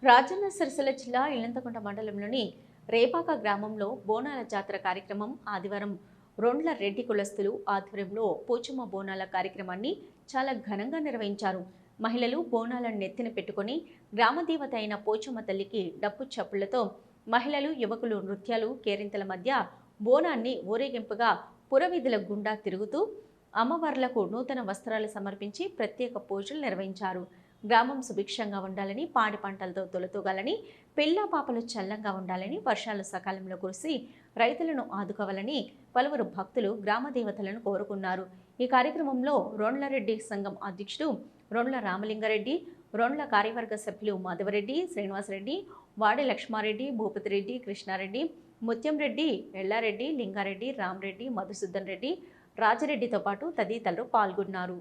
రాజన్న సిరిసిల్ల జిల్లా ఇల్లంతకుంట మండలంలోని రేపాక గ్రామంలో బోనాల జాతర కార్యక్రమం ఆదివారం రొండ్ల రెడ్డి కులస్తులు ఆధ్వర్యంలో పోచమ్మ బోనాల కార్యక్రమాన్ని చాలా ఘనంగా నిర్వహించారు. మహిళలు బోనాలను నెత్తిన పెట్టుకుని గ్రామదేవత అయిన పోచమ్మ తల్లికి డప్పు చప్పుళ్లతో మహిళలు యువకులు నృత్యాలు కేరింతల మధ్య బోనాన్ని ఊరేగింపుగా పురవీధుల గుండా తిరుగుతూ అమ్మవార్లకు నూతన వస్త్రాలు సమర్పించి ప్రత్యేక పూజలు నిర్వహించారు. గ్రామం సుభిక్షంగా ఉండాలని, పాడి పంటలతో తొలతూగాలని, పిల్ల పాపలు చల్లంగా ఉండాలని, వర్షాలు సకాలంలో కురిసి రైతులను ఆదుకోవాలని పలువురు భక్తులు గ్రామ దేవతలను కోరుకున్నారు. ఈ కార్యక్రమంలో రొండ్లరెడ్డి సంఘం అధ్యక్షుడు రొండ్ల రామలింగారెడ్డి, రొండ్ల కార్యవర్గ సభ్యులు మాధవరెడ్డి, శ్రీనివాసరెడ్డి, వాడి లక్ష్మారెడ్డి, భూపతిరెడ్డి, కృష్ణారెడ్డి, ముత్యంరెడ్డి, ఎల్లారెడ్డి, లింగారెడ్డి, రామరెడ్డి, మధుసూదన్ రెడ్డి, రాజరెడ్డితో పాటు తదితరులు పాల్గొన్నారు.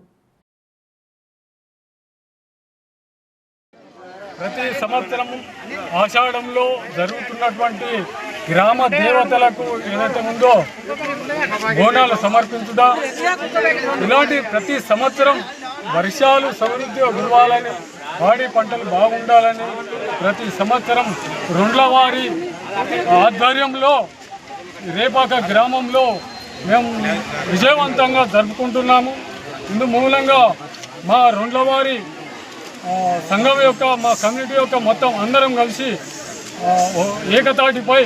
ప్రతి సంవత్సరం ఆషాఢంలో జరుగుతున్నటువంటి గ్రామ దేవతలకు ఏదైతే ఉందో బోనాలు సమర్పించుదా, ఇలాంటి ప్రతి సంవత్సరం వర్షాలు సమృద్ధిగా కురవాలని, పాడి పంటలు బాగుండాలని ప్రతి సంవత్సరం రొండ్లవారి ఆధ్వర్యంలో రేపాక గ్రామంలో మేము విజయవంతంగా జరుపుకుంటున్నాము. ఇందు మూలంగా మా రొండ్లవారి సంఘం యొక్క, మా కమ్యూనిటీ యొక్క మొత్తం అందరం కలిసి ఏకతాటిపై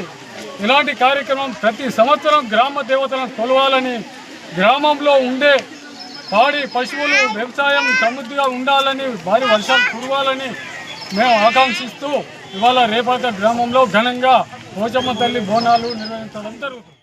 ఇలాంటి కార్యక్రమం ప్రతి సంవత్సరం గ్రామ దేవతలను కొలవాలని, గ్రామంలో ఉండే పాడి పశువులు వ్యవసాయం సమృద్ధిగా ఉండాలని, భారీ వర్షాలు కురవాలని మేము ఆకాంక్షిస్తూ ఇవాళ రేపాక గ్రామంలో ఘనంగా పోచమ్మ తల్లి బోనాలు నిర్వహించడం జరుగుతుంది.